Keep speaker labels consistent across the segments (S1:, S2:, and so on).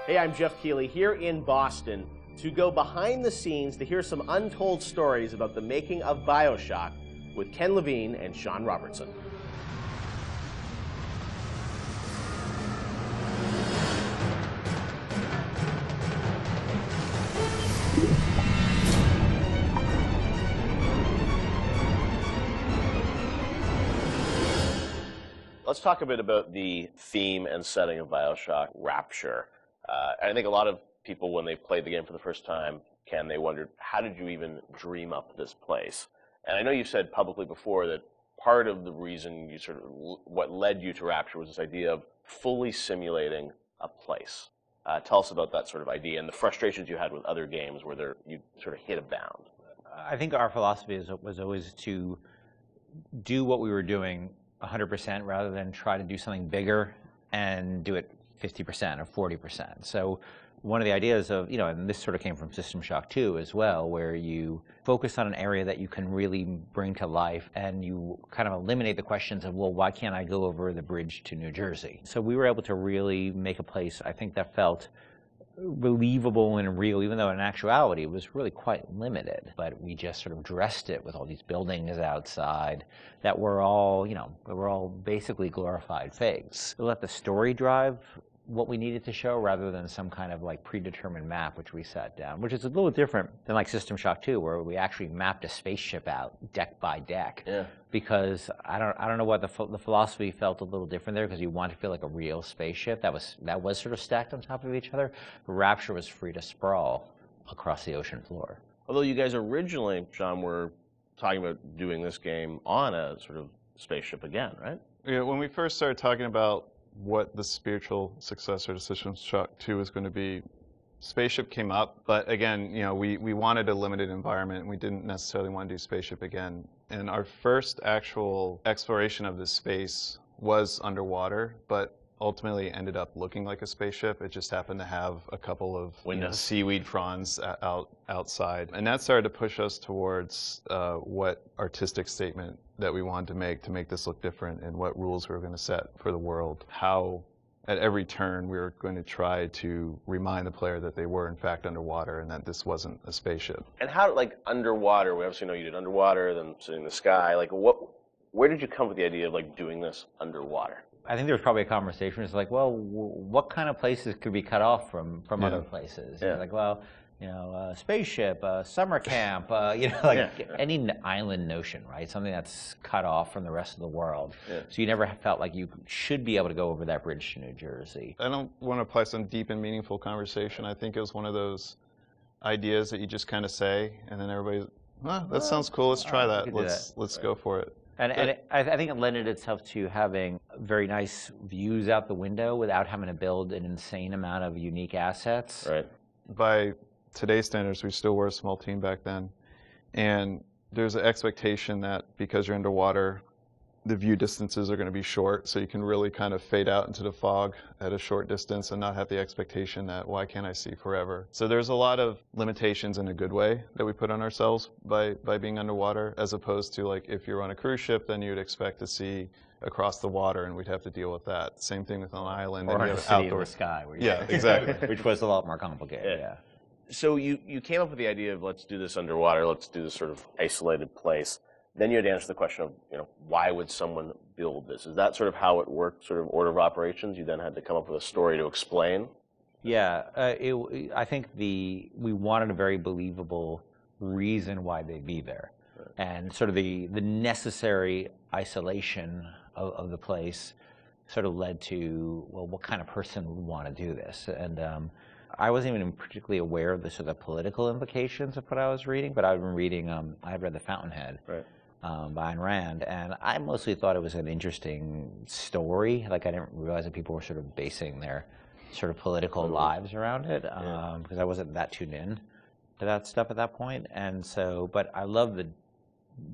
S1: Hey, I'm Jeff Keighley here in Boston to go behind the scenes to hear some untold stories about the making of BioShock with Ken Levine and Sean Robertson. Let's talk a bit about the theme and setting of BioShock, Rapture. I think a lot of people, when they played the game for the first time, Ken, they wondered, how did you even dream up this place? And I know you said publicly before that part of the reason you what led you to Rapture was this idea of fully simulating a place. Tell us about that sort of idea and the frustrations you had with other games where you sort of hit a bound.
S2: I think our philosophy was always to do what we were doing 100% rather than try to do something bigger and do it 50% or 40%. So one of the ideas of, and this sort of came from System Shock 2 as well, where you focus on an area that you can really bring to life and you kind of eliminate the questions of, well, why can't I go over the bridge to New Jersey? So we were able to really make a place, I think, that felt believable and real, even though in actuality it was really quite limited. But we just sort of dressed it with all these buildings outside that were all, basically glorified fakes. We let the story drive what we needed to show rather than some kind of like predetermined map which we set down, which is a little different than like System Shock 2, where we actually mapped a spaceship out deck by deck. Yeah. Because I don't know what the philosophy felt a little different there, because you want to feel like a real spaceship that was sort of stacked on top of each other. Rapture was free to sprawl across the ocean floor.
S1: Although you guys originally, Sean, were talking about doing this game on a sort of spaceship again, right?
S3: Yeah, when we first started talking about what the spiritual successor to System Shock 2 was going to be, Spaceship came up, but again, we wanted a limited environment, and we didn't necessarily want to do Spaceship again. And our first actual exploration of this space was underwater, but ultimately ended up looking like a spaceship. It just happened to have a couple of seaweed fronds outside. And that started to push us towards what artistic statement that we wanted to make this look different, and what rules we were going to set for the world. How at every turn we were going to try to remind the player that they were in fact underwater and that this wasn't a spaceship.
S1: And how, like, underwater, we obviously know you did underwater, then sitting in the sky, like where did you come with the idea of like doing this underwater?
S2: I think there was probably a conversation. It's like, well, what kind of places could be cut off from other places? Yeah. Like, well, spaceship, summer camp, any island notion, right? Something that's cut off from the rest of the world. Yeah. So you never felt like you should be able to go over that bridge to New Jersey.
S3: I don't want to apply some deep and meaningful conversation. I think it was one of those ideas that you just kind of say, and then everybody's, that sounds cool. Let's try that. Let's go for it.
S2: And I think it lended itself to having very nice views out the window without having to build an insane amount of unique assets.
S1: Right.
S3: By today's standards, we still were a small team back then. And there's an expectation that because you're underwater, the view distances are going to be short, so you can really kind of fade out into the fog at a short distance and not have the expectation that, why can't I see forever? So there's a lot of limitations in a good way that we put on ourselves by being underwater, as opposed to, like, if you're on a cruise ship, then you'd expect to see across the water, and we'd have to deal with that. Same thing with an island.
S2: Or on a city in the sky.
S3: Yeah, exactly.
S2: Which was a lot more complicated, yeah.
S1: So you came up with the idea of, let's do this underwater, let's do this sort of isolated place. Then you had to answer the question of, why would someone build this? Is that sort of how it worked, sort of order of operations? You then had to come up with a story to explain?
S2: Yeah, I think we wanted a very believable reason why they'd be there. Right. And sort of the necessary isolation of the place sort of led to, well, what kind of person would want to do this? And I wasn't even particularly aware of the sort of political implications of what I was reading, but I've been reading, I read The Fountainhead. Right. By Ayn Rand, and I mostly thought it was an interesting story. Like, I didn't realize that people were sort of basing their sort of political lives around it, because I wasn't that tuned in to that stuff at that point. And so, but I love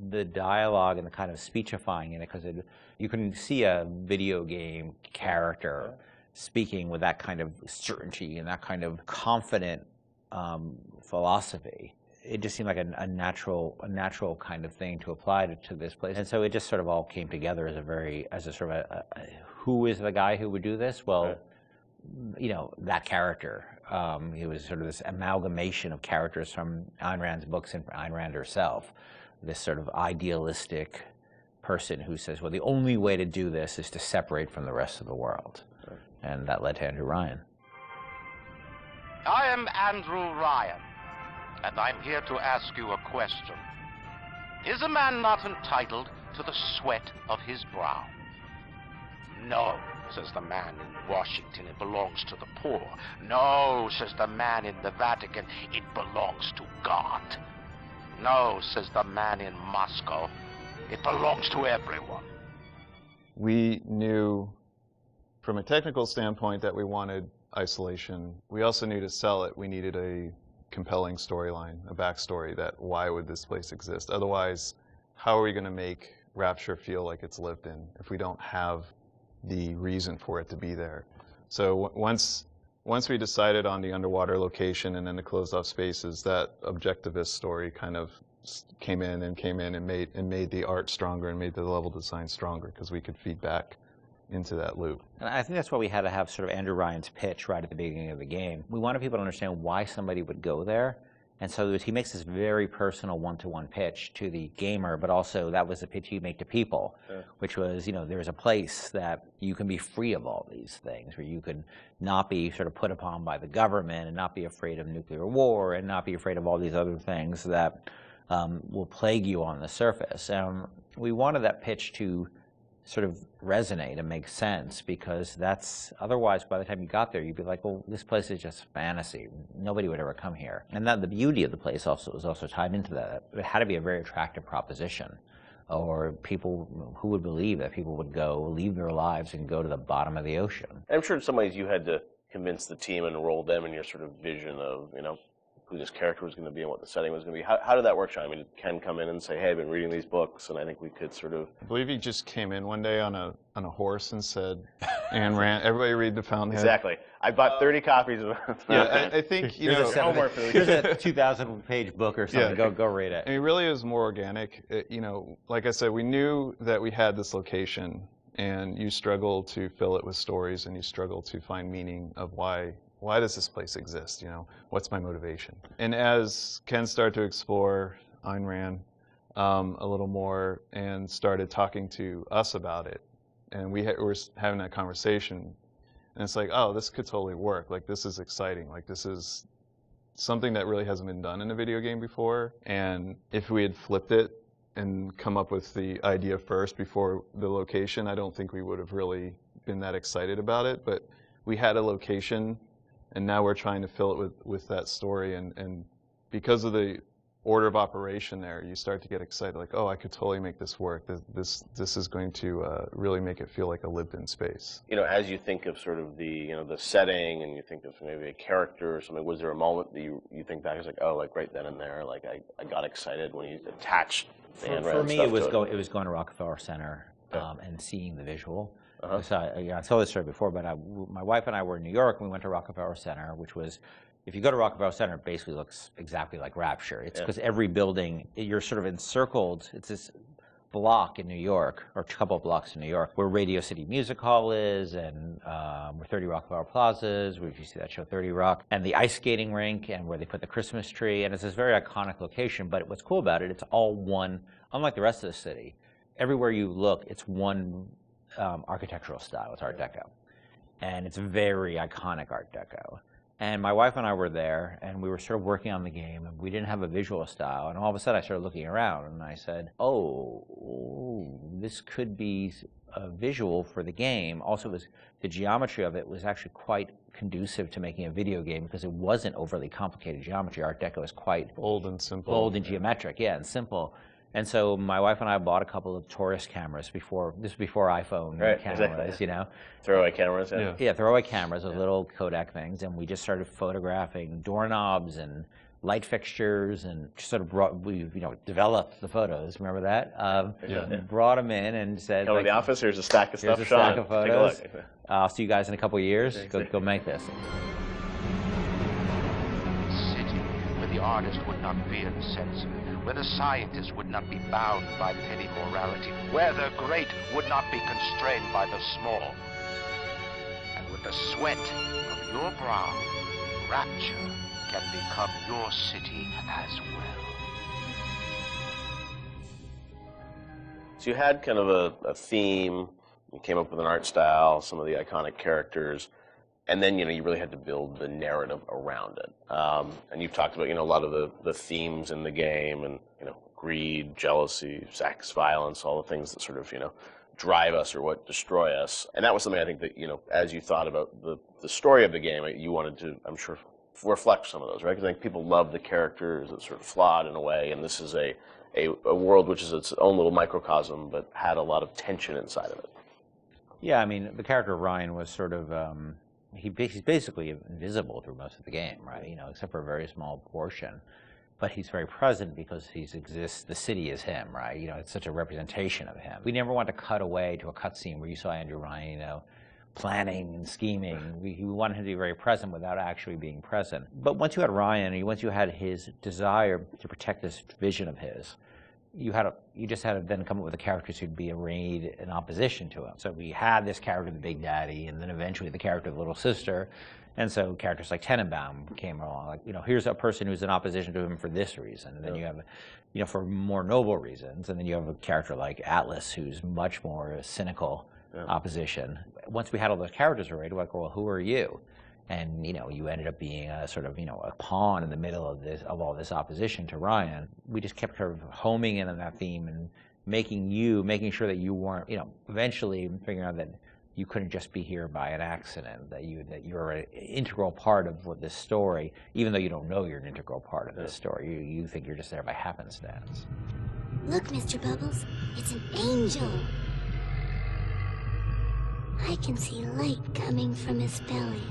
S2: the dialogue and the kind of speechifying in it, because you can see a video game character speaking with that kind of certainty and that kind of confident philosophy. It just seemed like a natural kind of thing to apply to this place. And so it just sort of all came together as a sort of who is the guy who would do this? Well, that character. He was sort of this amalgamation of characters from Ayn Rand's books and Ayn Rand herself. This sort of idealistic person who says, well, the only way to do this is to separate from the rest of the world. Right. And that led to Andrew Ryan.
S4: I am Andrew Ryan, and I'm here to ask you a question. Is a man not entitled to the sweat of his brow? No, says the man in Washington, it belongs to the poor. No, says the man in the Vatican, it belongs to God. No, says the man in Moscow, it belongs to everyone.
S3: We knew from a technical standpoint that we wanted isolation. We also knew to sell it, we needed a compelling storyline, a backstory that why would this place exist? Otherwise, how are we going to make Rapture feel like it's lived in if we don't have the reason for it to be there? So once we decided on the underwater location and then the closed off spaces, that objectivist story kind of came in and made the art stronger and made the level design stronger because we could feed back into that loop.
S2: And I think that's why we had to have sort of Andrew Ryan's pitch right at the beginning of the game. We wanted people to understand why somebody would go there. And so he makes this very personal one-to-one pitch to the gamer, but also that was the pitch he'd make to people, which was, there's a place that you can be free of all these things, where you can not be sort of put upon by the government and not be afraid of nuclear war and not be afraid of all these other things that will plague you on the surface. We wanted that pitch to sort of resonate and make sense, because that's, otherwise by the time you got there you'd be like, well, this place is just fantasy, nobody would ever come here. And that the beauty of the place also was also tied into that. It had to be a very attractive proposition, or people who would believe that people would go leave their lives and go to the bottom of the ocean.
S1: I'm sure in some ways you had to convince the team and enroll them in your sort of vision of who this character was going to be and what the setting was going to be. How did that work, Sean? I mean, did Ken come in and say, hey, I've been reading these books, and I think we could sort of...
S3: I believe he just came in one day on a horse and said, Ayn Rand, everybody read The Fountainhead.
S1: Exactly. I bought 30 copies of it.
S3: Yeah, I think,
S2: here's a 2,000-page book or something. Yeah. Go read it.
S3: I mean, it really is more organic. Like I said, we knew that we had this location, and you struggle to fill it with stories, and you struggle to find meaning of why does this place exist? What's my motivation? And as Ken started to explore Ayn Rand a little more and started talking to us about it, and we were having that conversation, and it's like, oh, this could totally work. Like, this is exciting. Like, this is something that really hasn't been done in a video game before. And if we had flipped it and come up with the idea first before the location, I don't think we would have really been that excited about it. But we had a location, and now we're trying to fill it with that story, and because of the order of operation there, you start to get excited, like, oh, I could totally make this work. This is going to really make it feel like a lived-in space.
S1: As you think of sort of the the setting, and you think of maybe a character or something, was there a moment that you think back, it's like, oh, like right then and there, like I got excited when you attached the Ayn Rand
S2: For me,
S1: stuff
S2: it was
S1: to
S2: it was going to Rockefeller Center and seeing the visual.
S1: Uh-huh.
S2: So I told this story before, but my wife and I were in New York, and we went to Rockefeller Center, which was, if you go to Rockefeller Center, it basically looks exactly like Rapture. It's because every building, you're sort of encircled. It's this block in New York, or a couple of blocks in New York, where Radio City Music Hall is, and where 30 Rockefeller Plazas, where you see that show 30 Rock, and the ice skating rink, and where they put the Christmas tree, and it's this very iconic location. But what's cool about it, it's all one, unlike the rest of the city. Everywhere you look, it's one architectural style. It's Art Deco, and it's very iconic Art Deco. And my wife and I were there, and we were sort of working on the game, and we didn't have a visual style. And all of a sudden, I started looking around, and I said, "Oh, this could be a visual for the game." Also, the geometry of it was actually quite conducive to making a video game, because it wasn't overly complicated geometry. Art Deco is quite
S3: bold and simple,
S2: geometric, and simple. And so my wife and I bought a couple of Taurus cameras before iPhone cameras,
S1: exactly. Throwaway cameras,
S2: yeah, throwaway cameras with little Kodak things, and we just started photographing doorknobs and light fixtures, and sort of developed the photos. Remember that? Brought them in and said,
S1: "Come to the office. Here's a stack of stuff,
S2: Here's a
S1: Sean.
S2: stack of photos. Take a look. I'll see you guys in a couple of years.
S1: Exactly.
S2: Go make this."
S4: City where the artist would not fear the censor, where the scientist would not be bound by petty morality, where the great would not be constrained by the small, and where the sweat of your brow, Rapture can become your city as well.
S1: So you had kind of a theme, you came up with an art style, some of the iconic characters, and then, you really had to build the narrative around it. And you've talked about, a lot of the themes in the game and, greed, jealousy, sex, violence, all the things that sort of, drive us or what destroy us. And that was something I think that, as you thought about the story of the game, you wanted to, I'm sure, reflect some of those, right? Because I think people love the characters. It's sort of flawed in a way, and this is a world which is its own little microcosm, but had a lot of tension inside of it.
S2: Yeah, I mean, the character of Ryan was sort of, he's basically invisible through most of the game, right? Except for a very small portion. But he's very present because he exists, the city is him, right? It's such a representation of him. We never want to cut away to a cutscene where you saw Andrew Ryan, planning and scheming. We wanted him to be very present without actually being present. But once you had Ryan, once you had his desire to protect this vision of his, you just had to then come up with the characters who'd be arrayed in opposition to him. So we had this character, the Big Daddy, and then eventually the character of the Little Sister. And so characters like Tenenbaum came along, like, here's a person who's in opposition to him for this reason. And then you have, for more noble reasons. And then you have a character like Atlas, who's much more cynical opposition. Once we had all those characters arrayed, we're like, well, who are you? And, you ended up being a sort of, a pawn in the middle of all this opposition to Ryan. We just kept kind of homing in on that theme and making sure that you weren't, eventually figuring out that you couldn't just be here by an accident, that you're an integral part of this story, even though you don't know you're an integral part of this story. You think you're just there by happenstance.
S5: Look, Mr. Bubbles, it's an angel. I can see light coming from his belly.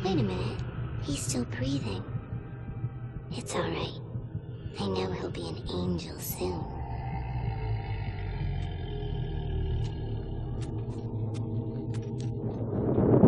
S5: Wait a minute, he's still breathing. It's all right. I know he'll be an angel soon.